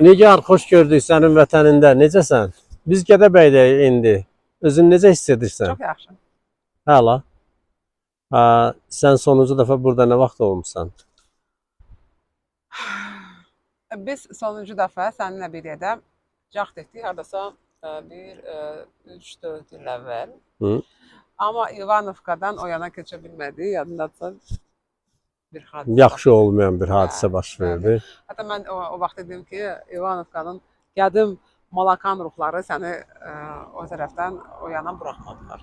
Nigar, xoş gördük sənin vətənində. Necəsən? Biz Gədəbəydəyik indi. Özün necə hiss edirsən? Çox yaxşı. Hala. Sən sonuncu dəfə burada nə vaxt olmusan? Biz sonuncu dəfə səninlə bir yerdə cəhd etdik. Hardasa 3-4 il əvvəl. Hı? Amma İvanovkadan o yana keçə bilmədik. Yadındadsa bir hadisə. Yaxşı olmayan bir hadisə baş verdi. Hətta mən o vaxt dedim ki, İvanovkanın qədim Malakan ruhları səni o tərəfdən o yana buraxmadılar.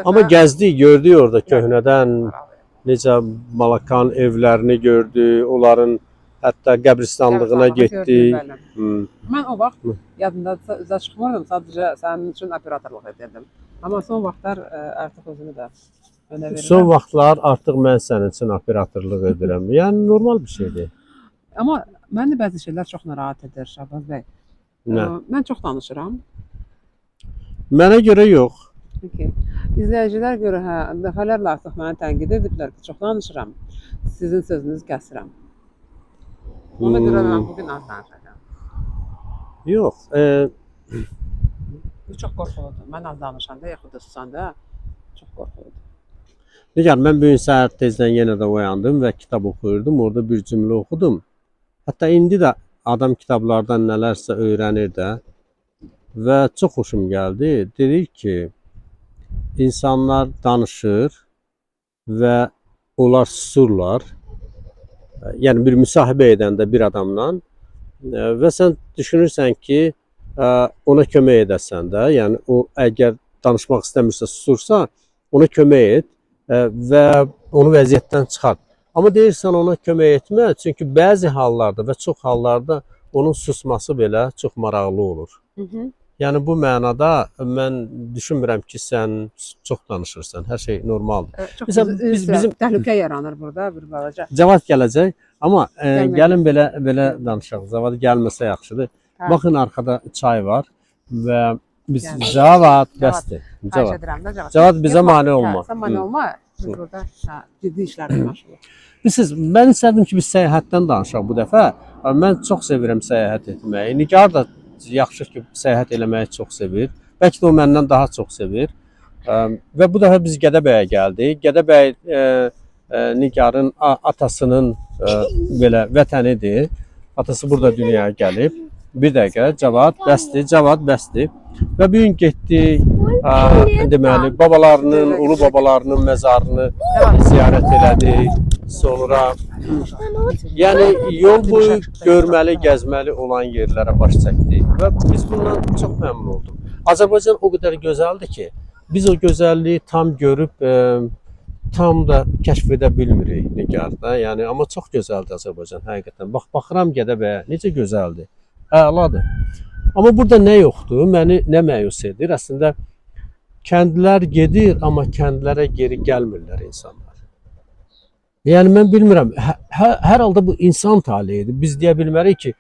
Amma gəzdik, gördük orada köhnədən necə Malakan evlərini gördük, onların hətta qəbristanlığına getdik. Mən o vaxt yadımda üzə çıxmırdım, sadəcə sənin üçün operatorluq edirdim. Amma son vaxtlar artıq özünü də önə verirəm. Son vaxtlar artıq mən sənin üçün operatorluq edirəm. Yəni normal bir şeydir. Amma məni bəzi şeylər çox narahat edir Şahbaz bəy. Nə? Mən çox danışıram. Mənə görə yox. Peki. İzləyicilər görə dəfələrlə artıq məni tənqid ediblər ki, çox danışıram. Sizin sözünüzü kəsirəm. Ona görə mən bugün az danışacağam. Yox. Bu çox qorxuludur. Mən az danışanda, yaxud da susanda çox qorxuludur. Nigar, mən bugün səhər tezdən yenə də oyandım və kitab oxuyurdum. Orada bir cümlə oxudum. Hətta indi də adam kitablardan nələrsə öyrənir də və çox xoşum gəldi. Dedik ki, insanlar danışır və onlar susurlar. Yəni bir müsahibə edəndə bir adamla və sən düşünürsən ki, ona kömək edəsən də, yəni o əgər danışmaq istəmirsə, susursa, ona kömək et və onu vəziyyətdən çıxart. Amma deyirsən ona kömək etmə, çünki bəzi hallarda və çox hallarda onun susması belə çox maraqlı olur. Yəni bu mənada mən düşünmürəm ki, sən çox danışırsan, hər şey normaldır. Bizim təhlükə yaranır burada bir balaca. Cavad gələcək, amma gəlin belə danışaq. Cavad gəlməsə yaxşıdır. Baxın, arxada çay var və biz Cavad bəsdir. Cavad bizə mane olma. Sən mane olma. Biz burada ciddi işlərlə məşğuluq. Bilirsiniz, mən istərdim ki, biz səyahətdən danışaq bu dəfə. Mən çox sevirəm səyahət etməyi. Nigar da yaxşı ki, səyahət eləməyi çox sevir. Bəlkə də o məndən daha çox sevir. Və bu dəfə biz Gədəbəyə gəldik. Gədəbəy Nigarın atasının belə vətənidir. Atası burada dünyaya gəlib. Bir dəqiqə, Cavad bəsdir. Və bu gün getdik, deməli, babalarının, ulu babalarının məzarını ziyarət elədik. Sonra, yəni yol boyu görməli, gəzməli olan yerlərə baş çəkdik və biz bundan çox məmnun olduq. Azərbaycan o qədər gözəldir ki, biz o gözəlliyi tam görüb, tam da kəşf edə bilmirik Nigarda. Yəni, amma çox gözəldir Azərbaycan, həqiqətən. Baxıram Gədəbəyə, necə gözəldir, əladır. Amma burada nə yoxdur, məni nə məyus edir? Əslində, kəndlər gedir, amma kəndlərə geri gəlmirlər insanlar. Yəni, mən bilmirəm, hər halda bu insan taleyidir. Biz deyə bilmərik ki,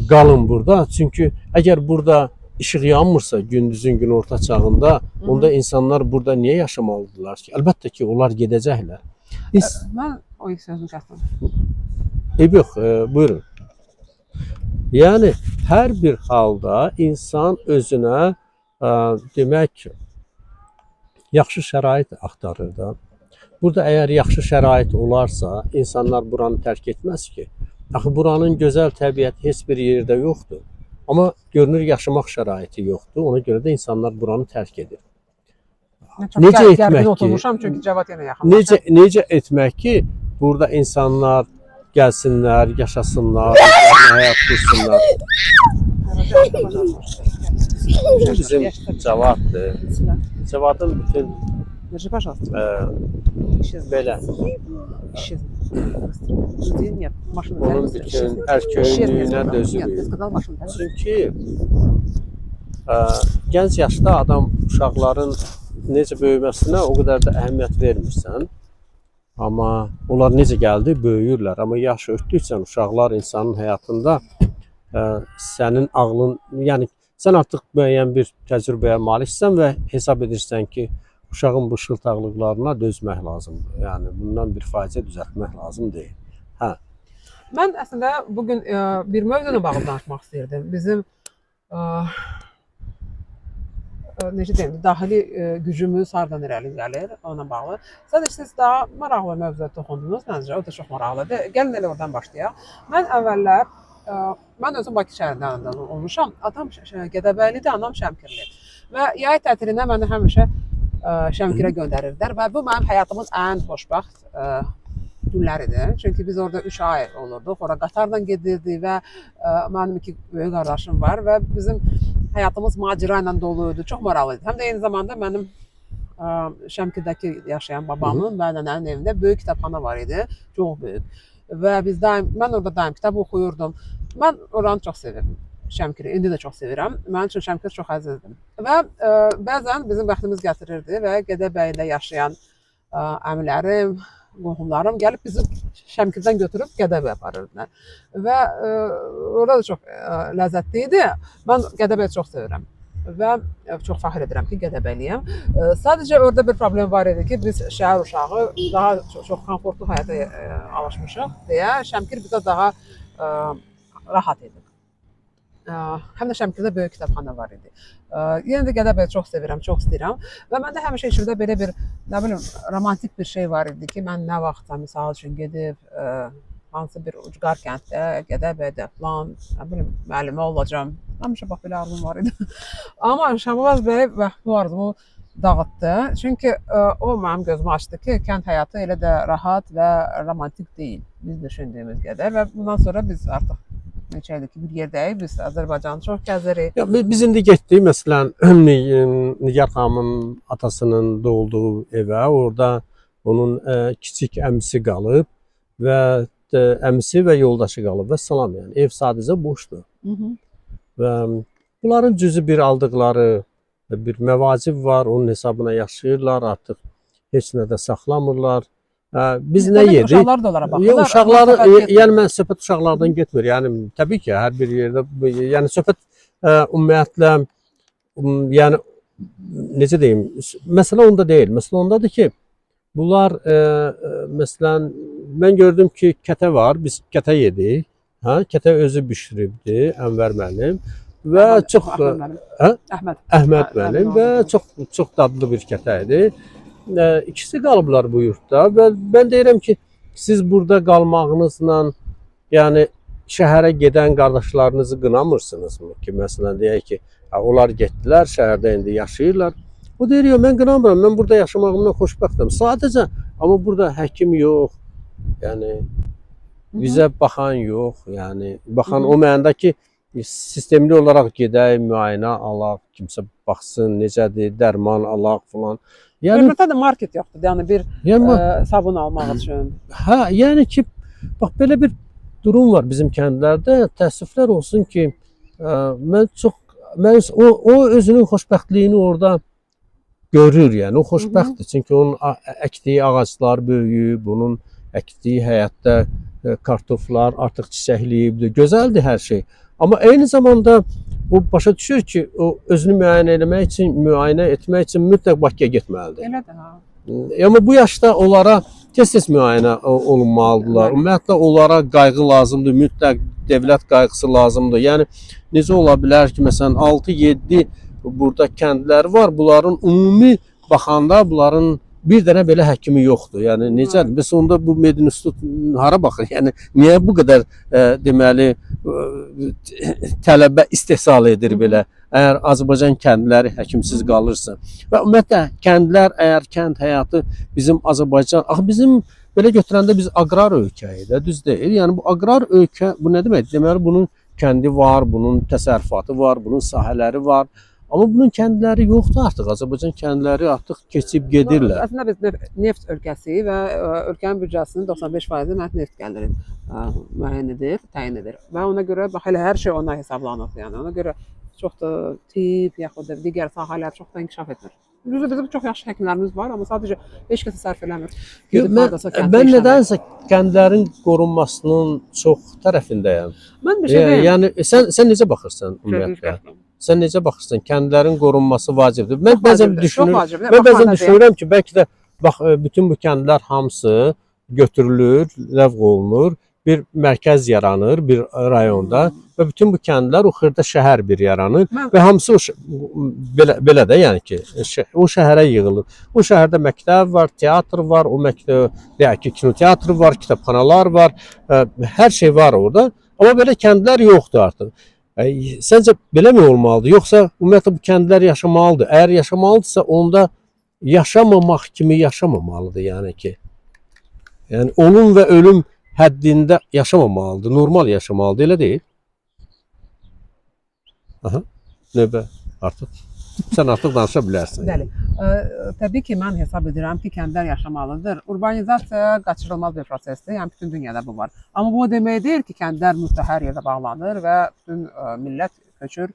qalın burada. Çünki əgər burada işıq yanmırsa gündüzün gün orta çağında, onda insanlar burada niyə yaşamalıdırlar ki? Əlbəttə ki, onlar gedəcəklər. Mən o ilk sözünü kəsdim. Yox, buyurun. Yəni, hər bir halda insan özünə demək, yaxşı şərait axtarır da. Burada əgər yaxşı şərait olarsa, insanlar buranı tərk etməz ki. Axı, buranın gözəl təbiəti heç bir yerdə yoxdur. Amma görünür, yaşamaq şəraiti yoxdur. Ona görə də insanlar buranı tərk edir. Necə etmək ki, burada insanlar gəlsinlər, yaşasınlar, həyat qursunlar. Bizim Cavaddır. Cavadın bütün belə onun bütün ərköyünlüyünə dözülür. Çünki gənc yaşda adam uşaqların necə böyüməsinə o qədər də əhəmiyyət vermirsən. Amma onlar necə gəldi, böyüyürlər. Amma yaş ötdükcə uşaqlar insanın həyatında sənin ağlın, yəni sən artıq müəyyən bir təcrübəyə maliksən və hesab edirsən ki, uşağın bu şıltaqlıqlarına dözmək lazımdır. Yəni bundan bir faciə düzəltmək lazım deyil. Hə. Mən əslində bugün bir mövzuyla bağlı danışmaq istəyirdim. Bizim necə deyim, daxili gücümüz hardan irəli gəlir, ona bağlı. Sadəcə siz daha maraqlı mövzuya toxundunuz məncə, o da çox maraqlıdır. Gəlin elə oradan başlayaq. Mən əvvəllər mən özüm Bakı şəhərindən olmuşam. Atam Gədəbəylidir, anam Şəmkirli. Və yay tətilinə məni həmişə Şəmkirə göndərirdilər və bu mənim həyatımın ən xoşbəxt günləridir. Çünki biz orada 3 ay olurduq. Ora qatarla gedirdik və mənim 2 böyük qardaşım var və bizim həyatımız macəra ilə dolu idi. Çox maraqlı idi. Həm də eyni zamanda mənim Şəmkirdəki yaşayan babamın və nənənin evində böyük kitabxana var idi. Çox böyük. Və biz mən orada daim kitab oxuyurdum. Mən oranı çox sevirdim. Şəmkiri indi də çox sevirəm. Mənim üçün Şəmkir çox əzizdir. Və bəzən bizim vaxtımız gətirirdi və Gədəbəydə yaşayan əmilərim, qohumlarım gəlib bizi Şəmkirdən götürüb Gədəbəyə aparırdılar. Və orada da çox ləzzətli idi. Mən Gədəbəyi çox sevirəm və çox fəxr edirəm ki, Gədəbəyliyəm. Sadəcə orada bir problem var idi ki, biz şəhər uşağı daha çox komfortlu həyata alışmışıq deyə Şəmkir bizə daha rahat idi. Həm də Şəmkirdə böyük kitabxana var idi. Yenə də Gədəbəyi çox sevirəm, çox istəyirəm. Və məndə həmişə içimdə belə bir, nə bilim, romantik bir şey var idi ki, mən nə vaxtsa misal üçün gedib hansı bir ucqar kənddə, Gədəbəydə falan, nə bilim, müəllimə olacağam. Həmişə bax belə arzum var idi. Amma Şahbaz bəy bu arzumu dağıtdı. Çünki o mənim gözümü açdı ki, kənd həyatı elə də rahat və romantik deyil. Biz düşündüyümüz qədər və bundan sonra biz artıq neçə ildir ki, bir yerdəyik, biz Azərbaycanı çox gəzirik. Ya, biz indi getdik, məsələn, Nigar xanımın atasının doğulduğu evə, orada onun kiçik əmisi qalıb və əmisi və yoldaşı qalıb və salam, yəni ev sadəcə boşdur. Və bunların cüzi bir aldıqları bir məvacib var, onun hesabına yaşayırlar, artıq heç nə də saxlamırlar. Biz nə yedik? Uşaqlar da onlara baxırlar. Uşaqları, yəni mən söhbət uşaqlardan getmir. Yəni təbii ki, hər bir yerdə, yəni söhbət ümumiyyətlə, yəni necə deyim, məsələ onda deyil. Məsələ ondadır ki, bunlar məsələn, mən gördüm ki, kətə var, biz kətə yedik. Kətə özü bişiribdi, Ənvər müəllim və çox Əhməd müəllim və çox dadlı bir kətə idi. İkisi qalıblar bu yurtda və mən deyirəm ki, siz burada qalmağınızla, yəni şəhərə gedən qardaşlarınızı qınamırsınızmı ki, məsələn deyək ki, onlar getdilər, şəhərdə indi yaşayırlar. O deyir, mən qınamıram, mən burada yaşamağımdan xoşbəxtəm. Sadəcə, amma burada həkim yox, yəni bizə baxan yox, yəni baxan o mənada ki, sistemli olaraq gedək, müayinə alaq, kimsə baxsın, necədir, dərman alaq falan. Yəni burada da market yoxdur, yəni bir sabun almaq üçün. Hə, yəni ki, bax belə bir durum var bizim kəndlərdə. Təəssüflər olsun ki, o özünün xoşbəxtliyini orada görür, yəni o xoşbəxtdir. Çünki onun əkdiyi ağaclar böyüyüb, bunun əkdiyi həyətdə kartoflar artıq çiçəkliyibdir, gözəldir hər şey. Amma eyni zamanda o başa düşür ki, o özünü müayinə etmək üçün mütləq Bakıya getməlidir. Elədir, ha. Amma bu yaşda onlara tez-tez müayinə olunmalıdırlar. Ümumiyyətlə onlara qayğı lazımdır, mütləq dövlət qayğısı lazımdır. Yəni necə ola bilər ki, məsələn 6-7 burada kəndlər var, bunların ümumi baxanda bunların bir dənə belə həkimi yoxdur. Yəni necədir? Bəs onda bu Medinstitut hara baxır? Yəni niyə bu qədər deməli tələbə istehsal edir belə? Əgər Azərbaycan kəndləri həkimsiz qalırsa və ümumiyyətlə kəndlər, əgər kənd həyatı bizim Azərbaycan, bizim belə götürəndə biz aqrar ölkəyik də, düz deyil. Yəni bu aqrar ölkə bu nə demək? Deməli bunun kəndi var, bunun təsərrüfatı var, bunun sahələri var. Amma bunun kəndləri yoxdur artıq. Azərbaycan kəndləri artıq keçib gedirlər. Əslində biz neft ölkəsiyik və ölkənin büdcəsinin 95% neft gəliri müəyyən edir, təyin edir. Və ona görə bax elə hər şey ona hesablanır. Yəni ona görə çox da tibb yaxud da digər sahələr çox da inkişaf etmir. Bizim çox yaxşı həkimlərimiz var, amma sadəcə heç kəsə sərf eləmir. Mən nədənsə kəndlərin qorunmasının çox tərəfindəyəm. Mən bir şey deyim. Yəni sən necə baxırsan ümumiyyətlə? Sən necə baxırsan? Kəndlərin qorunması vacibdir. Mən bəzən düşünürəm ki, bəlkə də bax bütün bu kəndlər hamısı götürülür, ləğv olunur. bir mərkəz yaranır bir rayonda və bütün bu kəndlər o xırda şəhər bir yaranır və hamısı belə də yəni ki, o şəhərə yığılır. O şəhərdə məktəb var, teatr var, o məktəb deyək ki, kinoteatr var, kitabxanalar var, hər şey var orada. Amma belə kəndlər yoxdur artıq. Səncə belə mi olmalıdır? Yoxsa ümumiyyətlə bu kəndlər yaşamalıdır? Əgər yaşamalıdırsa onda yaşamamaq kimi yaşamamalıdır yəni ki. Yəni onun və ölüm həddində yaşamamalıdır, normal yaşamalıdır, elə deyil? Aha, növbə artıq. Sən artıq danışa bilərsən. Bəli. Təbii ki, mən hesab edirəm ki, kəndlər yaşamalıdır. Urbanizasiya qaçırılmaz bir prosesdir. Yəni bütün dünyada bu var. Amma bu o demək deyil ki, kəndlər mütləq hər yerdə bağlanır və bütün millət köçür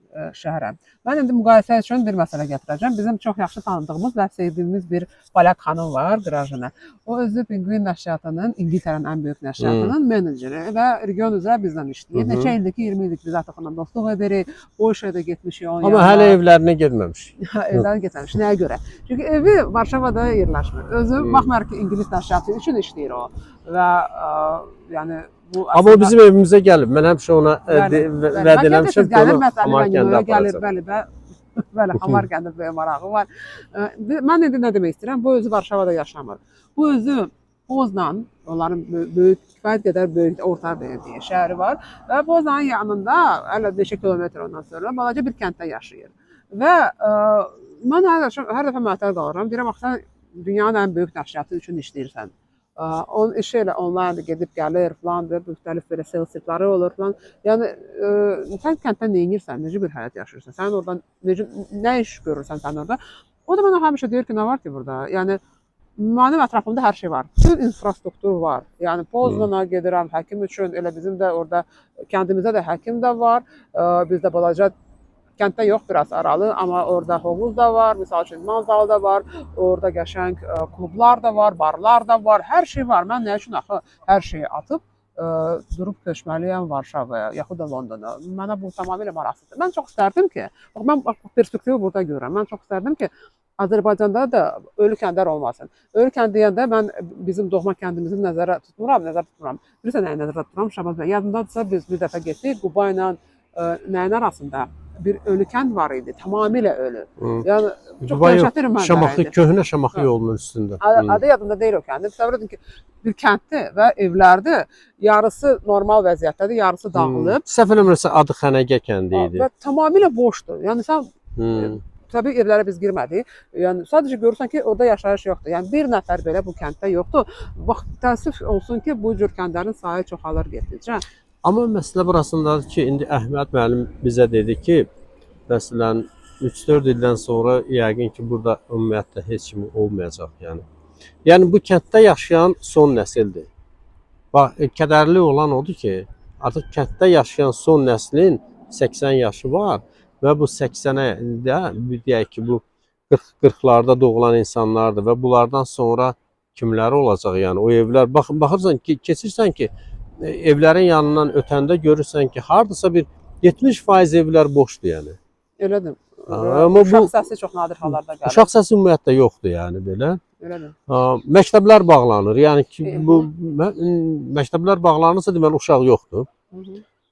şəhərə. Mən indi müqayisə üçün bir məsələ gətirəcəm. Bizim çox yaxşı tanıdığımız və sevdiyimiz bir polyak xanım var, Qrażyna. O özü Penguin nəşriyyatının, İngiltərənin ən böyük nəşriyyatının meneceri və region üzrə bizdən işləyir. Neçə ildir ki, 20 ildir biz artıq onunla dostluq edirik. O işə də getmişik onun yanına. Amma hələ evlərinə getməmişik. Evlərinə getməmişik. Nəyə görə? Çünki evi Varşavada yerləşmir. Özü baxmayaraq ki, İngilis nəşriyyatı üçün işləyir o və yəni amma o bizim evimizə gəlib. Mən həmişə ona vəd eləmişəm ki, onu Hamar kəndə aparacaq. Bəli, Hamar kəndə böyük marağı var. Mən indi nə demək istəyirəm? Bu özü Varşavada yaşamır. Bu özü Poznan, onların böyük, kifayət qədər böyük, orta böyük şəhəri var və Poznanın yanında, hələ neçə kilometr ondan sonra balaca bir kənddə yaşayır. Və mən hər dəfə məhtəl qalıram. Deyirəm, sən dünyanın ən böyük nəşriyyatı üçün işləyirsən. Onun işi elə onlarla gedib gəlir filandır, müxtəlif belə sales sitləri olur filan. Yəni sən kənddə nə edirsən, necə bir həyat yaşayırsan? Sən oradan nə iş görürsən sən orada? O da mənə həmişə deyir ki, nə var ki burada? Yəni mənim ətrafımda hər şey var. Bütün infrastruktur var. Yəni Poznana gedirəm həkim üçün, elə bizim də orada kəndimizdə də həkim də var. Bizdə balaca kənddə yox, biraz aralı, amma orada hovuz da var, misal üçün idman zalı da var, orada qəşəng klublar da var, barlar da var, hər şey var. Mən nə üçün axı hər şeyi atıb durub köçməliyəm Varşavaya, yaxud da Londona. Mənə bu tamamilə maraqsızdır. Mən çox istərdim ki, mən perspektivi burada görürəm. Mən çox istərdim ki, Azərbaycanda da ölü kəndlər olmasın. Ölü kənd deyəndə mən bizim doğma kəndimizi nəzərə tutmuram. Bilirsən nəyə nəzərə tuturam? Şabaz bəy, yadındadırsa biz bir dəfə getdik Quba ilə nəyin arasında bir ölü kənd var idi, tamamilə ölü. Yəni çox dəhşətli mənzərə idi. Köhnə Şamaxı yolunun üstündə. Adı yadımda deyil o kənd. Təsəvvür edin ki, bir kənddir və evlərdir. Yarısı normal vəziyyətdədir, yarısı dağılıb. Səhv eləmirəmsə adı Xənəgə kəndi idi. Və tamamilə boşdur. Yəni sən təbii evlərə biz girmədik. Yəni sadəcə görürsən ki, orada yaşayış yoxdur. Yəni bir nəfər belə bu kənddə yoxdur. Bax, təəssüf olsun ki, bu cür kəndlərin sayı çoxalır getdikcə. Amma məsələ burasındadır ki, indi Əhməd müəllim bizə dedi ki, məsələn 3-4 ildən sonra yəqin ki, burada ümumiyyətlə heç kim olmayacaq yəni. Yəni bu kənddə yaşayan son nəsildir. Bax, kədərli olan odur ki, artıq kənddə yaşayan son nəslin 80 yaşı var və bu 80-ə deyək ki, bu 40-40'larda doğulan insanlardır və bunlardan sonra kimləri olacaq yəni o evlər. Baxırsan ki, keçirsən ki, evlərin yanından ötəndə görürsən ki, hardasa bir 70% evlər boşdur yəni. Elədir. Amma uşaq səsi çox nadir hallarda gəlir. Uşaq səsi ümumiyyətlə yoxdur yəni belə. Elədir. Məktəblər bağlanır. Yəni ki, bu məktəblər bağlanırsa deməli uşaq yoxdur.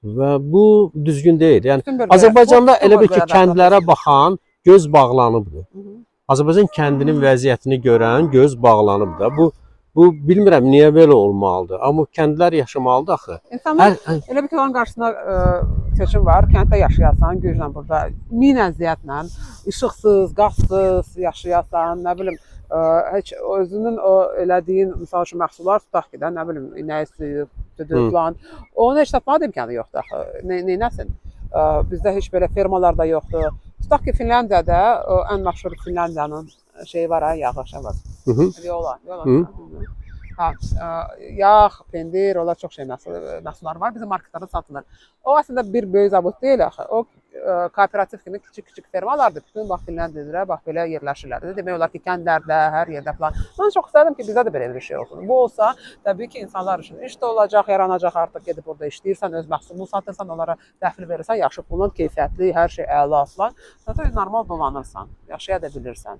Və bu düzgün deyil. Yəni Azərbaycanda elə bir ki, kəndlərə baxan göz bağlanıbdır. Azərbaycan kəndinin vəziyyətini görən göz bağlanıb da. Bu bilmirəm niyə belə olmalıdır. Amma kəndlər yaşamalıdır axı. İnsanlar elə bir ki, onun qarşısında seçim var. Kənddə yaşayasan, güclə burada min əziyyətlə, işıqsız, qazsız yaşayasan, nə bilim, heç özünün o elədiyin misal üçün məhsullar tutaq ki də, nə bilim, inək suyu, düdü falan. Onu heç tapmadı imkanı yoxdur axı. Neynəsin? Bizdə heç belə fermalar da yoxdur. Tutaq ki, Finlandiyada ən məşhur Finlandiyanın şeyi var, yağ var. Viola. Yağ, pendir, onlar çox şey məhsullar var. Bizim marketlərdə satılır. O əslində bir böyük zavod deyil axı. O kooperativ kimi kiçik fermalardır. Bütün bax belədirlər, bax belə yerləşirlər. Demək olar ki, kəndlərdə, hər yerdə falan. Mən çox istərdim ki, bizdə də belə bir şey olsun. Bu olsa, təbii ki, insanlar üçün iş də olacaq, yaranacaq, artıq gedib orada işləyirsən, öz məhsulunu satırsan, onlara təhvil verirsən, yaxşı pullun, keyfiyyətli, hər şey əla falan. Zaten normal dolanırsan, yaşaya da bilirsən.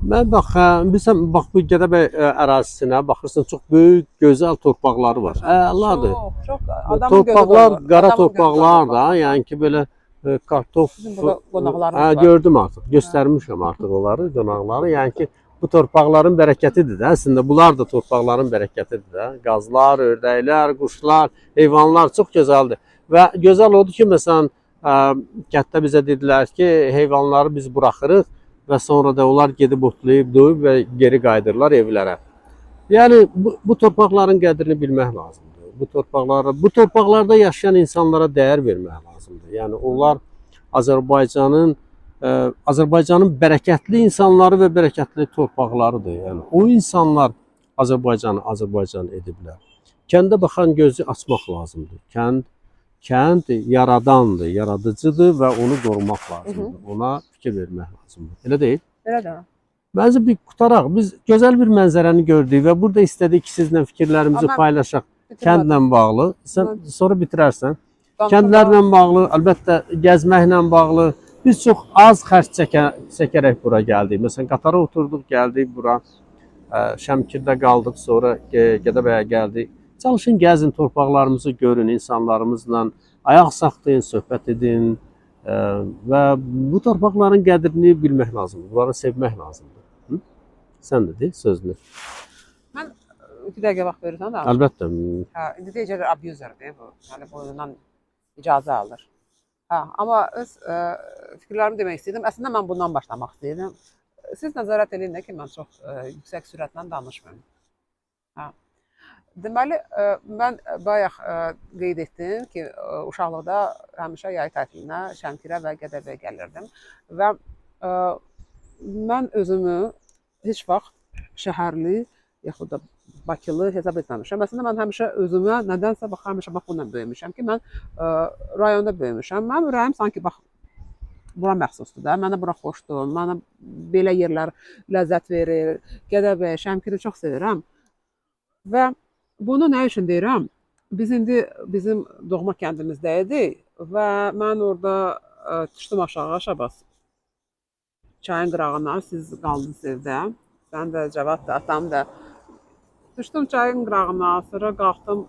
Mən bilirsən, bax bu Gədəbəy ərazisinə baxırsan, çox böyük, gözəl torpaqları var. Əladır. Çox adamın Torpaqlar, qara torpaqlar da, yəni ki, belə kartof gördüm artıq, göstərmişəm artıq onları, qonaqları. Yəni ki, bu torpaqların bərəkətidir də, əslində bunlar da torpaqların bərəkətidir də. Qazlar, ördəklər, quşlar, heyvanlar çox gözəldir. Və gözəl odur ki, məsələn, kənddə bizə dedilər ki, heyvanları biz buraxırıq və sonra da onlar gedib otlayıb, doyub və geri qayıdırlar evlərə. Yəni bu torpaqların qədrini bilmək lazımdır. Bu torpaqlarda yaşayan insanlara dəyər vermək lazımdır. Yəni onlar Azərbaycanın bərəkətli insanları və bərəkətli torpaqlarıdır. Yəni o insanlar Azərbaycanı Azərbaycan ediblər. Kəndə baxan gözü açmaq lazımdır. Kənd yaradandır, yaradıcıdır və onu qorumaq lazımdır. Ona fikir vermək lazımdır. Elə deyil? Elədir. Bəzi bir qutaraq, biz gözəl bir mənzərəni gördük və burada istədik ki, sizlə fikirlərimizi paylaşaq. Kəndlə bağlı. Sən sonra bitirərsən. Kəndlərlə bağlı, əlbəttə gəzməklə bağlı. Biz çox az xərc çəkərək bura gəldik. Məsələn, qatara oturduq, gəldik bura. Şəmkirdə qaldıq, sonra Gədəbəyə gəldik. Çalışın, gəzin, torpaqlarımızı görün, insanlarımızla ayaq saxlayın, söhbət edin və bu torpaqların qədrini bilmək lazımdır, bunları sevmək lazımdır. Sən də deyil sözünü. Mən 2 dəqiqə vaxt verirsən də? Əlbəttə. İndi deyəcəklər abuzerdir bu, yəni boyundan icazə alır. Amma öz fikirlərimi demək istəyirdim. Əslində mən bundan başlamaq istəyirdim. Siz nəzarət edin ki, mən çox yüksək sürətlə danışmıyorum. Deməli, mən bayaq qeyd etdim ki, uşaqlıqda həmişə yay tətilinə Şəmkirə və Gədəbəyə gəlirdim və mən özümü heç vaxt şəhərli yaxud da Bakılı hesab etməmişəm. Əslində mən həmişə özümə nədənsə həmişə bununla böyümüşəm ki, mən rayonda böyümüşəm. Mənim ürəyim sanki bura məxsusdur da, mənə bura xoşdur, mənə belə yerlər ləzzət verir. Gədəbəyə, Şəmkiri çox sevirəm və bunu nə üçün deyirəm? Biz indi bizim doğma kəndimizdə idik və mən orada düşdüm aşağı Şabas. Çayın qırağına, siz qaldınız evdə. Mən də, Cavad da, atam da. Düşdüm çayın qırağına, sonra qalxdım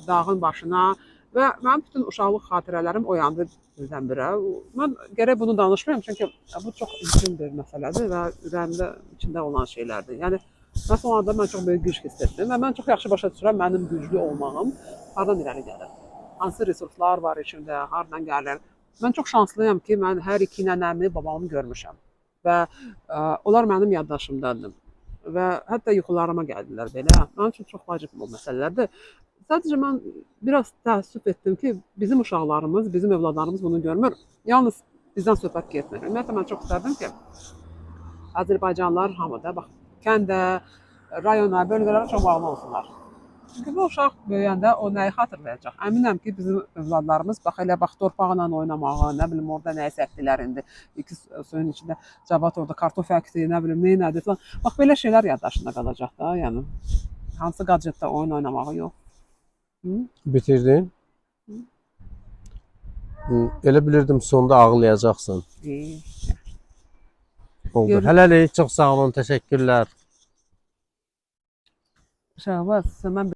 dağın başına və mənim bütün uşaqlıq xatirələrim oyandı birdən-birə. Mən gərək bunu danışmayayım, çünki bu çox intim bir məsələdir və ürəyimdə içində olan şeylərdir. Yəni, məsələn, orada mən çox böyük güc hiss etdim və mən çox yaxşı başa düşürəm mənim güclü olmağım hardan irəli gəlir. Hansı resurslar var içimdə, hardan gəlir. Mən çox şanslıyam ki, mən hər iki nənəmi, babamı görmüşəm və onlar mənim yaddaşımdadır və hətta yuxularıma gəldilər belə. Mənim üçün çox vacib bu məsələlərdir. Sadəcə mən biraz təəssüf etdim ki, bizim uşaqlarımız, bizim övladlarımız bunu görmür. Yalnız bizdən söhbət getmir. Ümumiyyətlə, mən çox istərdim ki, Azərbaycanlılar hamıda, bax, kəndə, rayona, bölgələrə çox bağlı olsunlar. Çünki bu uşaq böyüyəndə o nəyi xatırlayacaq? Əminəm ki, bizim övladlarımız elə torpaqla oynamağı, nə bilim orada nəyisə əkdilər indi. İki suyun içində Cavad orada kartof əkdi, nə bilim nədir falan. Bax belə şeylər yaddaşında qalacaq da, yəni hansı gadjetdə oyun oynamağı yox. Bitirdin? Elə bilirdim sonda ağlayacaqsan. Oldu. Hələlik, çox sağ olun, təşəkkürlər. Şahbaz, mən